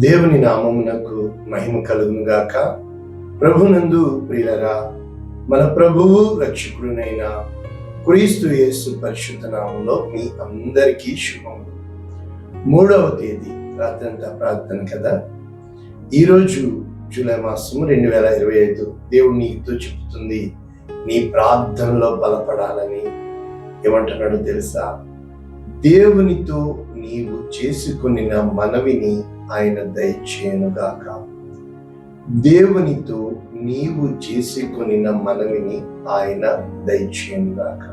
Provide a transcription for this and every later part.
దేవుని నామమునకు మహిమ కలుగును గాక. ప్రభునందు ప్రియులరా, మన ప్రభువు రక్షకుడునైన క్రీస్తు యేసు పరిశుద్ధ నామములో మీ అందరికీ శుభములు. 3వ తేదీ రాత్రంతా ప్రార్థన కదా. ఈరోజు జూలై మాసం 2025. దేవుడు నీతో చెప్తుంది, నీ ప్రార్థనలో బలపడాలని. ఏమంటున్నాడో తెలుసా? దేవునితో నీవు చేసుకొనిన మనవిని ఆయన దయచేయనుగాక. దేవునితో నీవు చేసుకొనిన మనవిని ఆయన దయచేయనుగాక.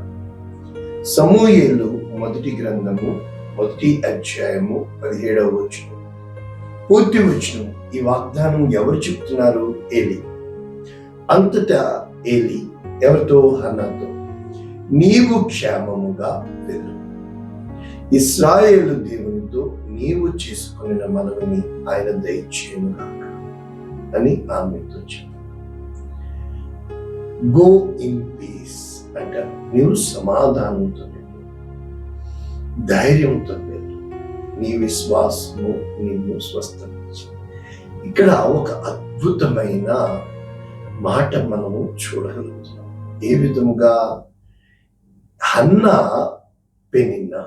సమూయేలు మొదటి గ్రంథము 1వ అధ్యాయము 17వ వచనం. పూర్తి వచనం. ఈ వాగ్దానం ఎవరు చెప్తున్నారు? ఏలి. అంతటా ఏలి ఎవరితో? హన్నాతో, నీవు క్షేమముగా వెళ్ళు, ఇశ్రాయేలు దేవునితో నీవు చేసుకున్న మనవిని ఆయన దయచేయనుగాక అని ఆమెతో చెప్పారు. గో ఇన్ పీస్ అంట. నీవు సమాధానంతో వెళ్ళు, ధైర్యంతో వెళ్ళు, నీ విశ్వాసము నిన్ను స్వస్థపరిచి. ఇక్కడ ఒక అద్భుతమైన మాట మనము చూడగలుగుతున్నాం. ఏ విధముగా? హన్నా, పెనిన్నా,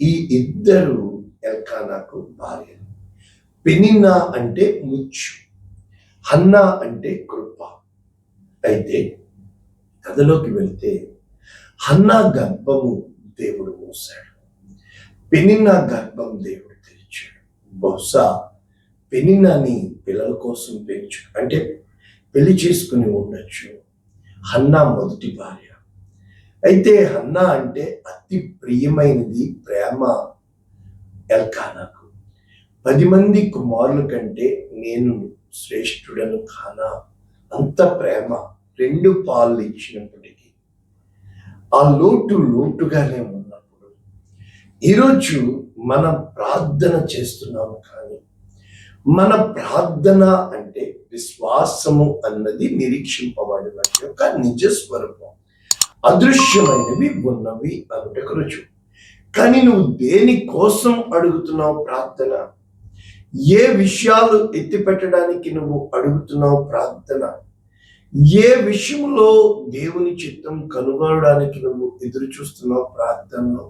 ఈ ఇద్దరు ఎల్కానాకు భార్య. పెనిన్నా అంటే ముచ్చు, హన్నా అంటే కృప. అయితే కథలోకి వెళ్తే హన్నా గర్భము దేవుడు మూసాడు, పెనిన్నా గర్భం దేవుడు తెరిచాడు. బహుశా పెనిన్నాని పిల్లల కోసం అంటే పెళ్లి చేసుకుని ఉండొచ్చు. హన్నా మొదటి భార్య. అయితే హన్నా అంటే అతి ప్రియమైనది ప్రేమ ఎల్కానాకు. 10 మంది కుమారుల కంటే నేను శ్రేష్ఠుడను కానా, అంత ప్రేమ. 2 పాలు ఇచ్చినప్పటికీ ఆ లోటుగానే ఉన్నప్పుడు ఈరోజు మనం ప్రార్థన చేస్తున్నాము, కానీ మన ప్రార్థన అంటే విశ్వాసము అన్నది నిరీక్షింపబడిన యొక్క నిజస్వరూపం. అదృశ్యమైనవి ఉన్నవి అనుటకు రుజువు. కానీ నువ్వు దేని కోసం అడుగుతున్నావు ప్రార్థన? ఏ విషయాలు ఎత్తిపెట్టడానికి నువ్వు అడుగుతున్నావు ప్రార్థన? ఏ విషయంలో దేవుని చిత్తం కనుగొనడానికి నువ్వు ఎదురు చూస్తున్నావు ప్రార్థనలో?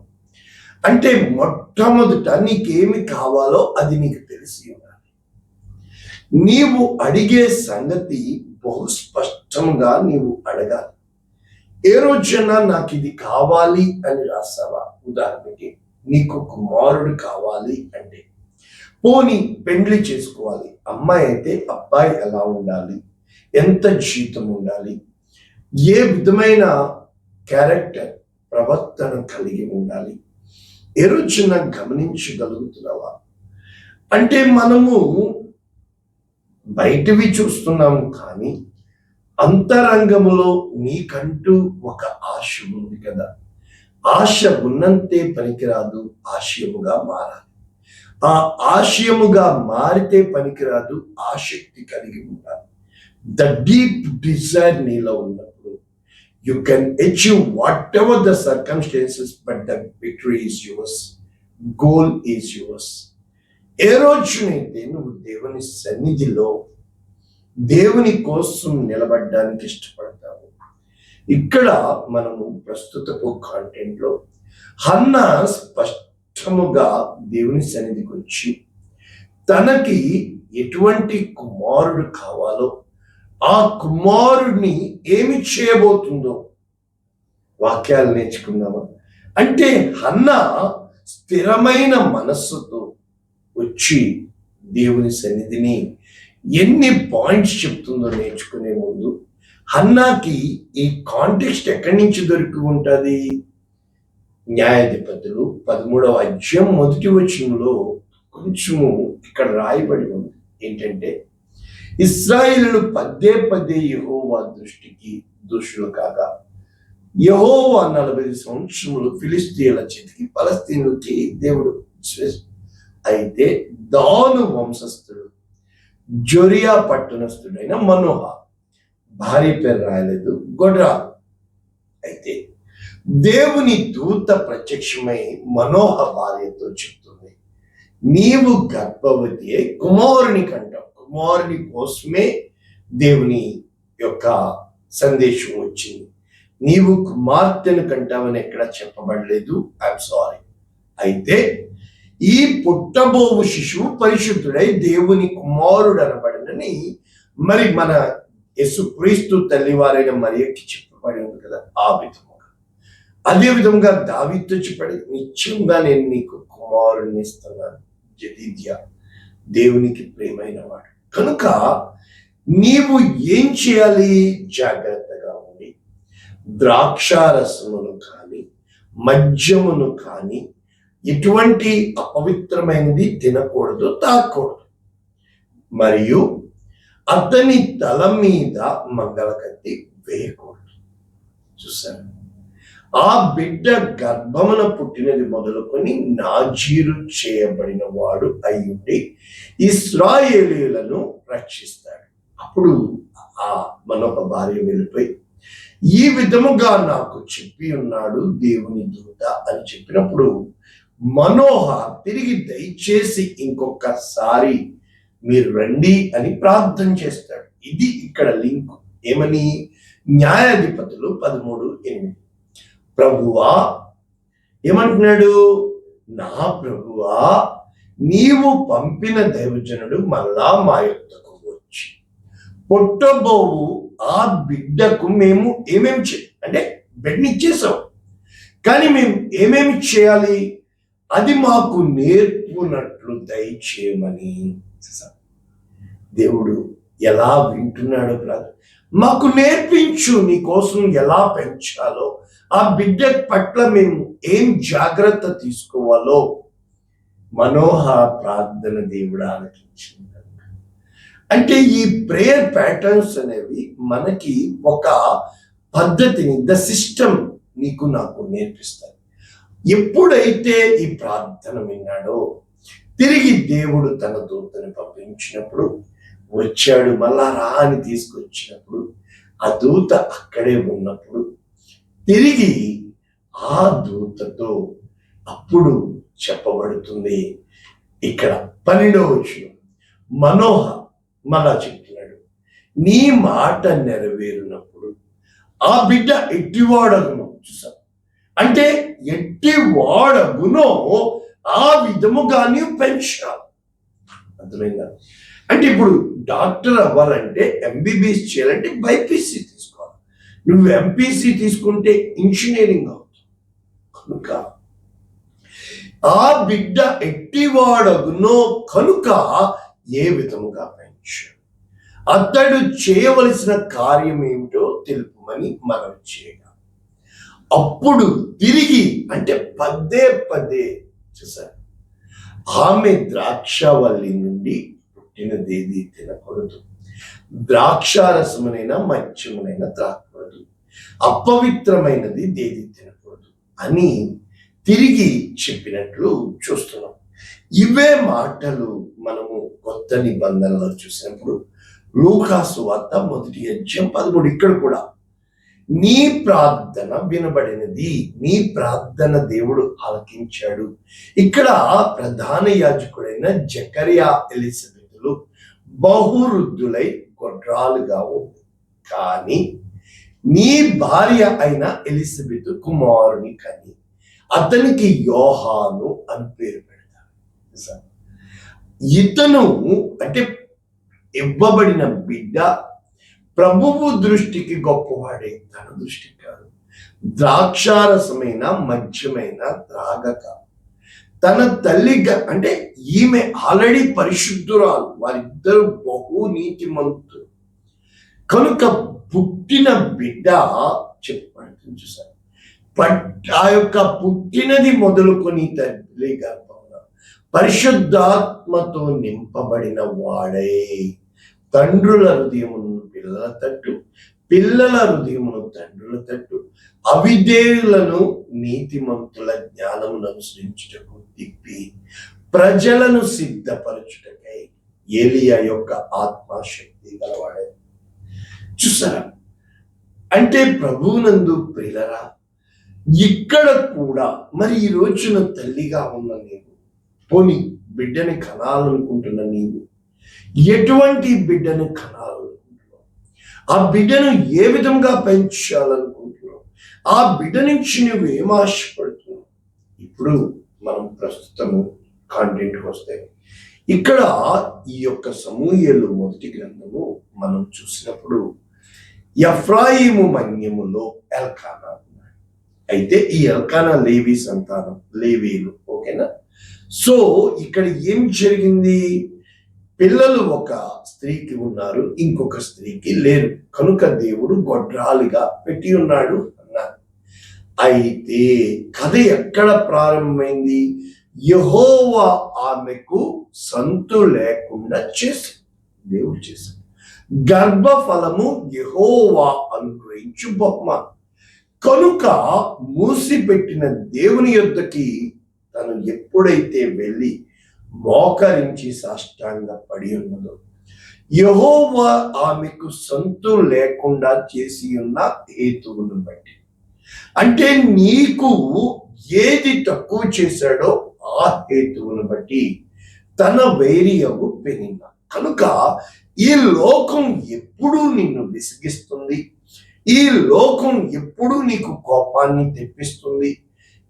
అంటే మొట్టమొదట నీకేమి కావాలో అది నీకు తెలిసి ఉండాలి. నీవు అడిగే సంగతి బహు స్పష్టంగా నీవు అడగాలి. ఏ రోజైనా నాకు ఇది కావాలి అని రాసావా? ఉదాహరణకి నీకు కుమారుడు కావాలి అంటే, పోనీ పెండ్లి చేసుకోవాలి. అమ్మాయి అయితే అబ్బాయి ఎలా ఉండాలి, ఎంత జీతం ఉండాలి, ఏ విధమైన క్యారెక్టర్ ప్రవర్తన కలిగి ఉండాలి, ఏ రోజున గమనించగలుగుతున్నావా? అంటే మనము బయటవి చూస్తున్నాము, కానీ అంతరంగములో నీకంటూ ఒక ఆశ ఉంది కదా. ఆశ ఉన్నంతే పనికిరాదు, ఆశయముగా మారాలి. ఆ ఆశయముగా మారితే పనికిరాదు, ఆసక్తి కలిగి ఉండాలి. ద డీప్ డిజైర్ నీలో ఉన్నప్పుడు you can achieve whatever the circumstances, but the victory is yours, goal is yours. ఏ రోజునైతే నువ్వు దేవుని సన్నిధిలో దేవుని కోసం నిలబడడానికి ఇష్టపడతావు. ఇక్కడ మనము ప్రస్తుతపు కాంటెంట్ లో హన్నా స్పష్టముగా దేవుని సన్నిధికి వచ్చి తనకి ఎటువంటి కుమారుడు కావాలో, ఆ కుమారుడిని ఏమి చేయబోతుందో వాక్యాలు నేర్చుకుందామా? అంటే హన్నా స్థిరమైన మనస్సుతో వచ్చి దేవుని సన్నిధిని ఎన్ని పాయింట్స్ చెప్తుందో నేర్చుకునే ముందు, హన్నాకి ఈ కాంటెక్స్ట్ ఎక్కడి నుంచి దొరికి ఉంటుంది? న్యాయాధిపతులు 13వ అధ్యాయం 1వ వచనంలో కొంచెము ఇక్కడ రాయబడి ఉంది. ఏంటంటే, ఇశ్రాయేలులు పదే యెహోవా దృష్టికి దోషులు కాగా, యెహోవా 40 సంవత్సరములు ఫిలిష్తీయుల చేతికి ఫలస్తీనులకి దేవుడు. అయితే దాను వంశస్థుడు జొరియా పట్టణస్థుడైన మనోహ, భార్య పేరు రాయలేదు, గొడ్రా. అయితే దేవుని దూత ప్రత్యక్షమై మనోహ భార్యతో చెప్తుంది, నీవు గర్భవతి అయి కుమారుని కంటావు. కుమారుని కోసమే దేవుని యొక్క సందేశం వచ్చింది. నీవు కుమార్తెను కంటావని ఎక్కడ చెప్పబడలేదు. I'm sorry. అయితే ఈ పుట్టబోవు శిశువు పరిశుద్ధుడై దేవుని కుమారుడు అనబడినని మరి మన యేసుక్రీస్తు తల్లివారైన మరియకి చెప్పబడి ఉంది కదా. ఆ విధముగా అదే విధముగా దావీదుతో చెప్పాడు, నిశ్చయంగా నేను నీకు కుమారుడిని ఇస్తున్నాను. జదీద్యా దేవునికి ప్రియమైన వాడు కనుక నీవు ఏం చేయాలి? జాగ్రత్తగా ఉండి ద్రాక్షారసమును కానీ మద్యమును కానీ ఎటువంటి అపవిత్రమైనది తినకూడదు, తాకూడదు. మరియు అతని తల మీద మంగళకత్తి వేయకూడదు. చూసారు, ఆ బిడ్డ గర్భమున పుట్టినది మొదలుకొని నాజీరు చేయబడిన వాడు అయ్యుండి ఇశ్రాయేలీయులను రక్షిస్తాడు. అప్పుడు ఆ మనొక భార్య వెళ్ళిపోయి ఈ విధముగా నాకు చెప్పి ఉన్నాడు దేవుని దూత అని చెప్పినప్పుడు మనోహ తిరిగి దయచేసి ఇంకొకసారి మీరు రండి అని ప్రార్థన చేస్తాడు. ఇది ఇక్కడ లింక్. ఏమని? న్యాయాధిపతులు 13:8. ప్రభువా ఏమంటున్నాడు? నా ప్రభువా, నీవు పంపిన దైవజనుడు మళ్ళా మా యొద్దకు వచ్చి పుట్టబోవు ఆ బిడ్డకు మేము అంటే బిడ్డనిచ్చేసాం, కానీ మేము ఏమేమి చేయాలి అది మాకు నేర్పునట్లు దయచేయమని. దేవుడు ఎలా వింటున్నాడో ప్రార్థన, మాకు నేర్పించు, నీ కోసం ఎలా పెంచాలో, ఆ బిడ్డ పట్ల మేము ఏం జాగ్రత్త తీసుకోవాలో మనోహ ప్రార్థన దేవుడు ఆలకించింది. అంటే ఈ ప్రేయర్ ప్యాటర్న్స్ అనేవి మనకి ఒక పద్ధతిని, ద సిస్టమ్ నీకు నాకు నేర్పిస్తాయి. ఎప్పుడైతే ఈ ప్రార్థన విన్నాడో తిరిగి దేవుడు తన దూతని పంపించినప్పుడు వచ్చాడు. మళ్ళా రా అని తీసుకొచ్చినప్పుడు ఆ దూత అక్కడే ఉన్నప్పుడు తిరిగి ఆ దూతతో అప్పుడు చెప్పబడుతుంది. ఇక్కడ 12వ వచనం మనోహ మళ్ళా చెప్తున్నాడు, నీ మాట నెరవేరినప్పుడు ఆ బిడ్డ ఎట్టివాడగునో. చూసాం అంటే ఎట్టివాడగునో ఆ విధముగా నీవు పెంచాలి. అర్థమైందా? అంటే ఇప్పుడు డాక్టర్ అవ్వాలంటే ఎంబీబీఎస్ చేయాలంటే బైపీసీ తీసుకోవాలి. నువ్వు ఎంపీసీ తీసుకుంటే ఇంజనీరింగ్ అవుతావు. కనుక ఆ బిడ్డ ఎట్టివాడగునో కనుక ఏ విధముగా పెంచాడు, అతడు చేయవలసిన కార్యం ఏమిటో తెలుపమని మనం చేయగా అప్పుడు తిరిగి అంటే పదే చూసారు, ఆమె ద్రాక్షవల్లి నుండి పుట్టినదేది తినకూడదు, ద్రాక్షారసమునైనా మద్యమునైనా త్రాగకూడదు, అపవిత్రమైనది దేది తినకూడదు అని తిరిగి చెప్పినట్లు చూస్తున్నాం. ఇవే మాటలు మనము కొత్త నిబంధనలో చూసినప్పుడు లూకా సువార్త 1:13 ఇక్కడ కూడా నీ ప్రార్థన వినబడినది, నీ ప్రార్థన దేవుడు ఆలకించాడు. ఇక్కడ ప్రధాన యాజకుడైన జకరియా ఎలిజబెతులు బహువృద్ధులై గొడ్రాలుగా ఉంది, కానీ నీ భార్య అయిన ఎలిజబెత్ కుమారుని కని అతనికి యోహాను అని పేరు పెడతారు. ఇతను అంటే ఇవ్వబడిన బిడ్డ ప్రభువు దృష్టికి గొప్పవాడే, తన దృష్టికి కాదు. ద్రాక్షారసమైన మద్యమైన త్రాగక తన తల్లిగా అంటే ఈమె ఆల్రెడీ పరిశుద్ధురాలు, వారిద్దరు బహు నీతిమంతులు కనుక పుట్టిన బిడ్డ చెప్పబడుతుంది. చూసారు, ఆ యొక్క పుట్టినది మొదలుకొని తల్లి గర్భంలో పరిశుద్ధాత్మతో నింపబడిన వాడే తండ్రుల హృదయమును పిల్లల తట్టు, పిల్లల హృదయమును తండ్రుల తట్టు, అవిధేయులను నీతిమంతుల జ్ఞానమును అనుసరించుటకు తిప్పి ప్రజలను సిద్ధపరచుటకై ఏలియా యొక్క ఆత్మశక్తి గలవాడే. చూసారా, అంటే ప్రభువునందు ప్రియులరా, ఇక్కడ కూడా మరి ఈ రోజున తల్లిగా ఉన్న నేను పోని బిడ్డని కనాలనుకుంటున్న నీవు ఎటువంటి బిడ్డను కనాలనుకుంటున్నావు? ఆ బిడ్డను ఏ విధంగా పెంచాలనుకుంటున్నావు? ఆ బిడ్డ నుంచి నువ్వు ఏం ఆశపడుతున్నావు? ఇప్పుడు మనం ప్రస్తుతము కాంటెంట్కి వస్తే ఇక్కడ ఈ యొక్క సమూయేలు మొదటి గ్రంథము మనం చూసినప్పుడు ఎఫ్రాయిము మన్యములో ఎల్కానా ఉన్నాడు. అయితే ఈ ఎల్కానా లేవి సంతానం, లేవీలు. ఓకేనా? సో ఇక్కడ ఏం జరిగింది? పిల్లలు ఒక స్త్రీకి ఉన్నారు, ఇంకొక స్త్రీకి లేరు, కనుక దేవుడు గొడ్రాలిగా పెట్టి ఉన్నాడు అన్నారు. అయితే కథ ఎక్కడ ప్రారంభమైంది? యెహోవా ఆమెకు సంతు లేకుండా చేశాడు. దేవుడు చేశాడు. గర్భఫలము యెహోవా అనుగ్రహించు బహుమానం. కనుక మూసిపెట్టిన దేవుని యొద్దకి తను ఎప్పుడైతే వెళ్ళి మోకరించి సాష్టాంగ పడి ఉన్నదో, యెహోవా ఆమెకు సంతు లేకుండా చేసి ఉన్న హేతువును బట్టి, అంటే నీకు ఏది తక్కువ చేశాడో ఆ హేతువును బట్టి తన వైరియము పెనిన. కనుక ఈ లోకం ఎప్పుడూ నిన్ను విసిగిస్తుంది, ఈ లోకం ఎప్పుడూ నీకు కోపాన్ని తెప్పిస్తుంది,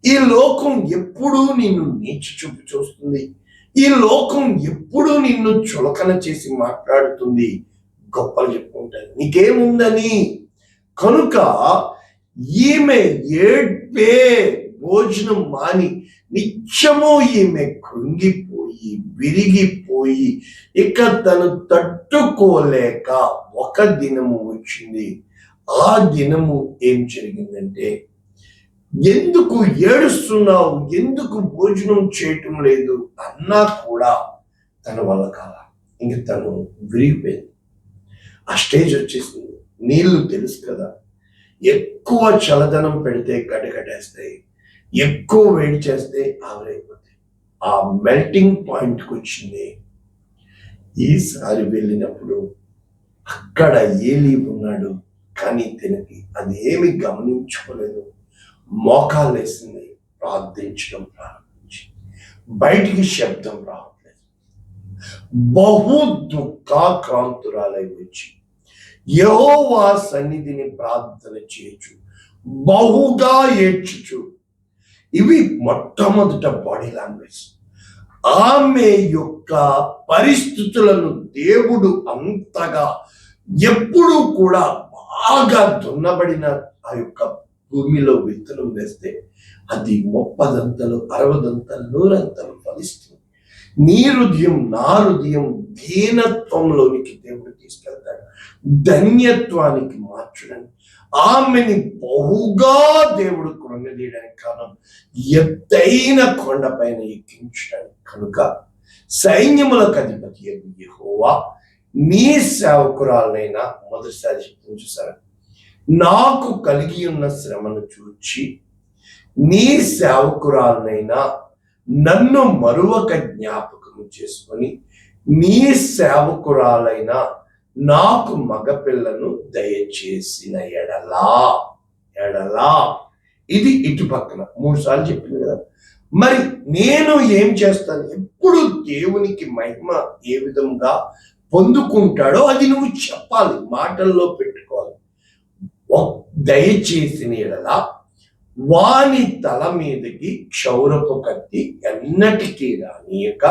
ఈ లోకం ఎప్పుడూ నిన్ను నీచి చూపు చూస్తుంది, ఈ లోకం ఎప్పుడూ నిన్ను చులకన చేసి మాట్లాడుతుంది, గొప్పలు చెప్పుకుంటాయి నీకేముందని. కనుక ఈమె ఏడ్పే భోజనం మాని నిత్యము ఈమె కృంగిపోయి విరిగిపోయి ఇక తను తట్టుకోలేక ఒక దినము వచ్చింది. ఆ దినము ఏం జరిగిందంటే, ఎందుకు ఏడుస్తున్నావు, ఎందుకు భోజనం చేయటం లేదు అన్నా కూడా తన వల్ల కాల. ఇంక తను విరిగిపోయింది. ఆ స్టేజ్ వచ్చేసింది. నీళ్లు తెలుసు కదా, ఎక్కువ చలదనం పెడితే గడ్డగట్టేస్తాయి, ఎక్కువ వేడి చేస్తే ఆవిరైపోతాయి. ఆ మెల్టింగ్ పాయింట్కి వచ్చింది. ఈసారి వెళ్ళినప్పుడు అక్కడ ఏలీ ఉన్నాడు, కానీ తినకి అదేమి గమనించుకోలేదు. మోకాలు వేసింది, ప్రార్థించడం ప్రారంభించింది. బయటికి శబ్దం రావట్లేదు. బహు దుఃఖాక్రాంతురాలై వచ్చి యెహోవా సన్నిధిని ప్రార్థన చేయొచ్చు, బహుగా ఏడ్చుచు. ఇవి మొట్టమొదట బాడీ లాంగ్వేజ్. ఆమె యొక్క పరిస్థితులను దేవుడు అంతగా ఎప్పుడూ కూడా బాగా దున్నబడిన ఆ యొక్క భూమిలో విత్తనం వేస్తే అది 30 60 100 ఫలిస్తుంది. నీ హృదయం నా హృదయం దీనత్వంలోనికి దేవుడు తీసుకెళ్తాడు, ధన్యత్వానికి మార్చడానికి. ఆమెని బహుగా దేవుడు కృంగదీయడానికి కారణం ఎత్తైన కొండపైన ఎక్కించడానికి. కనుక సైన్యములకు అధిపతి యెహోవా నీ సేవకురాలనైనా, మొదటిసారి చెప్తుంది చూసారా, నాకు కలిగి ఉన్న శ్రమను చూచి నీ సేవకురాలనైనా నన్ను మరువక జ్ఞాపకం చేసుకొని నీ సేవకురాలైనా నాకు మగపిల్లను దయచేసిన ఎడలా ఇది ఇటు పక్కన 3 సార్లు చెప్పింది కదా. మరి నేను ఏం చేస్తాను? ఎప్పుడు దేవునికి మహిమ ఏ విధంగా పొందుకుంటాడో అది నువ్వు చెప్పాలి, మాటల్లో పెట్టుకోవాలి. దయచేసిన ఎడలా వాని తల మీదకి క్షౌరపు కత్తి ఎన్నటికీ రానియక,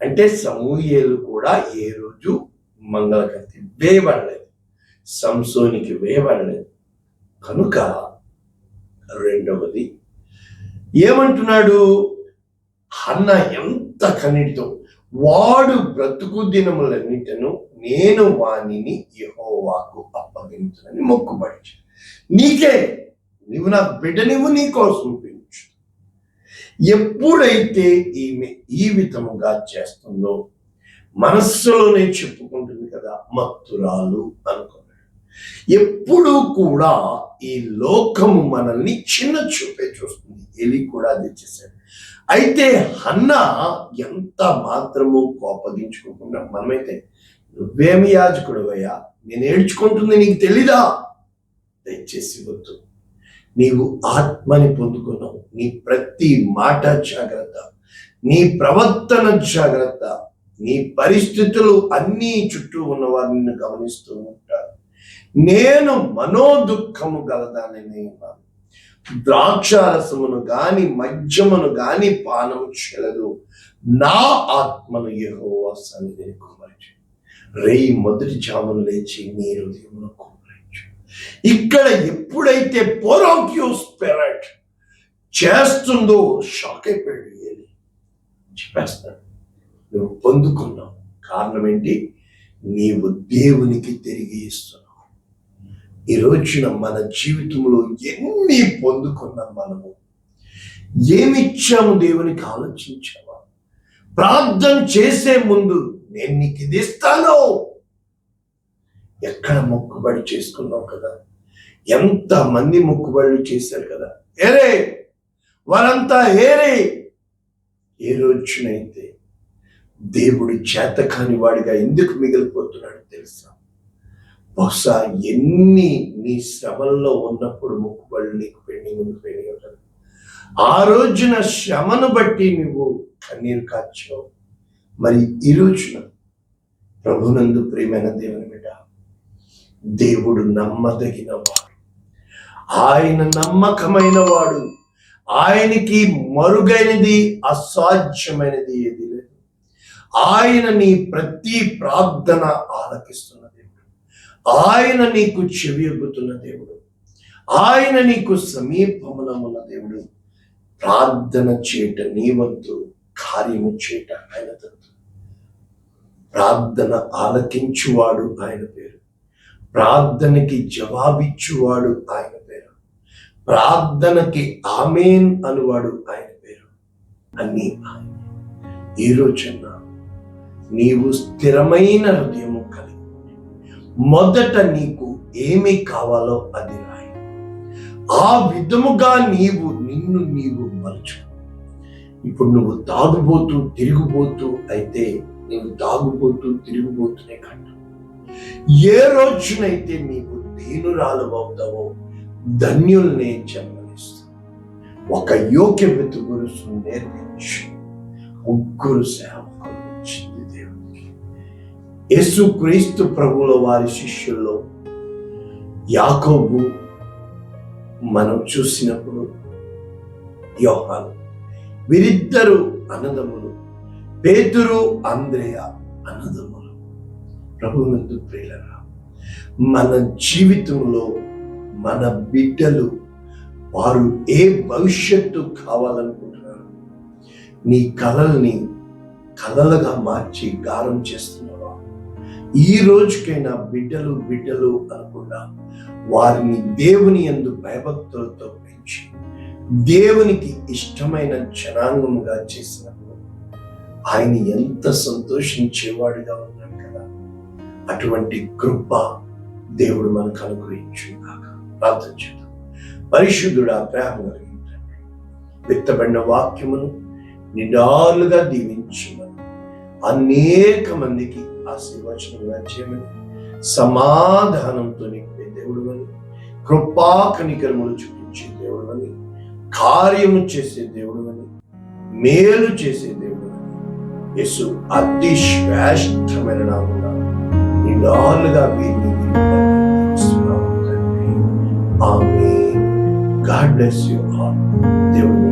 అంటే సమూయేలు కూడా ఏ రోజు మంగళ కత్తి వేయబడలేదు, సంసోనికి వేయబడలేదు. కనుక రెండవది ఏమంటున్నాడు? హన్న ఎంత కన్నీటితో, వాడు బ్రతుకు దినములన్నిటను నేను వానిని యెహోవాకు అప్పగించునని మొక్కుబడి. నీకే, నీవు నా బిడ్డనివ్వు, నీ కోసం పెంచు. ఎప్పుడైతే ఈమె ఈ విధముగా చేస్తుందో మనస్సులోనే చెప్పుకుంటుంది కదా, మత్తురాలు అనుకున్నాడు. ఎప్పుడు కూడా ఈ లోకము మనల్ని చిన్న చూపే చూస్తుంది. ఎలి కూడా అది చేశాడు. అయితే హన్న ఎంత మాత్రము కోపగించుకోకుండా, మనమైతే నువ్వేమి యాజకుడు అయ్యా, నేను ఏడ్చుకుంటుంది నీకు తెలీదా? దయచేసి వద్దు, నీవు ఆత్మని పొందుకున్నావు, నీ ప్రతి మాట జాగ్రత్త, నీ ప్రవర్తన జాగ్రత్త. నీ పరిస్థితులు అన్నీ చుట్టూ ఉన్న వారిని గమనిస్తూ ఉంటారు. నేను మనోదుఃఖము గలదానని ఉన్నాను. ద్రాక్షారసమును గాని మద్యమును గాని పానము చెలదు. నా ఆత్మను యెహోవా సన్నిధిని కుమ్మరించు. రేయి మొదటి జామును లేచి నీ హృదయమును కుమ్మరించు. ఇక్కడ ఎప్పుడైతే పోరోక్యో స్పిరిట్ చేస్తుందో షాక్ అయిపోయాడు. ఏలి చెప్పేస్తాడు, నువ్వు పొందుకున్నావు. కారణం ఏంటి? నీవు దేవునికి తిరిగి ఇస్తున్నావు. ఈ రోజున మన జీవితంలో ఎన్ని పొందుకున్నాం, మనము ఏమిచ్చాము దేవునికి ఆలోచించావా? ప్రార్థన చేసే ముందు నేను నీకు ఇది ఇస్తాను. ఎక్కడ మొక్కుబడి చేసుకున్నావు కదా, ఎంత మంది మొక్కుబడులు చేశారు కదా, ఏరే వారంతా ఏరే. ఏ రోజునైతే దేవుడు చేతకాని వాడిగా ఎందుకు మిగిలిపోతున్నాడు తెలుసా? బహుశా ఎన్ని నీ శ్రమల్లో ఉన్నప్పుడు మొక్కుబడులు నీకు పెండింగ్ ఉండిపోయినాయి కదా, ఆ రోజున శ్రమను బట్టి నువ్వు కన్నీరు కార్చావు. మరి ఈ రోజున ప్రభునందు ప్రియమైన దేవుని బిడ్డ, దేవుడు నమ్మదగిన వాడు, ఆయన నమ్మకమైన వాడు. ఆయనకి మరుగైనది అసాధ్యమైనది ఏది లేదు. ఆయన నీ ప్రతి ప్రార్థన ఆలకిస్తున్న దేవుడు. ఆయన నీకు చెవియొగ్గుతున్న దేవుడు. ఆయన నీకు సమీపమున ఉన్న దేవుడు. ప్రార్థన చేయట నీ వంతు, కార్యము చేయట ఆయన తంతు. ప్రార్థన ఆలకించువాడు ఆయన పేరు. ప్రార్థనకి జవాబిచ్చువాడు ఆయన పేరు. ప్రార్థనకి ఆమేన్ అనువాడు ఆయన పేరు. అన్నీ ఆయన. ఈ రోజున నీవు స్థిరమైన హృదయము కలిగి మొదట నీకు ఏమి కావాలో అది రాయి. ఆ విధముగా నిన్ను నీవు మలుచు. ఇప్పుడు నువ్వు తాగుబోతూ తిరుగుబోతూ అయితే నీవు తాగుబోతూ తిరుగుబోతూనే కంట. ఏ రోజునైతే నీవు దీనురాలు అవుతావో ధన్యుల్నే జన్మనిస్తావు. ఒక యోగ్య వెతుగురు నేర్పించి ముగ్గురు సేవకులు ఇచ్చింది దేవుడికి. యేసు క్రీస్తు ప్రభువుల వారి శిష్యుల్లో యాకోబు మనం చూసినప్పుడు, యోహాను, వీరిద్దరు అన్నదమ్ములు. పేతురు, అంద్రేయ అన్నదమ్ములు. ప్రభువునందు ప్రియులారా, మన జీవితంలో మన బిడ్డలు వారు ఏ భవిష్యత్తు కావాలనుకుంటున్నారు? నీ కలల్ని కలలుగా మార్చి గారం చేస్తున్నావా? ఈ రోజుకైనా బిడ్డలు బిడ్డలు అనకుండా వారిని దేవుని యందు భయభక్తులతో పెంచి దేవునికి ఇష్టమైన జనాంగముగా చేసినప్పుడు ఆయన ఎంత సంతోషించేవాడిగా ఉన్నాడు కదా. అటువంటి కృప దేవుడు మనకు అనుగ్రహించుగాక. ప్రార్థన చేద్దాం. పరిశుద్ధుడా, ప్రేమ కలిగిన తండ్రి, విత్తబడిన వాక్యమును నిండాలుగా దీవించమని, అనేక మందికి ఆశీర్వచనంగా చేయమని, సమాధానంతో నింపే దేవుడు అని, కృపా కనికరములు చూపించే దేవుడు అని, కార్యము చేసే దేవుడు అని, మేలు చేసే దేవుడు అని, యేసు అతి శ్రేష్టమైన నామమున నిండాలుగా వీరిని దీవిస్తున్నాము తండ్రి. Amen. God bless you all. దేవుడు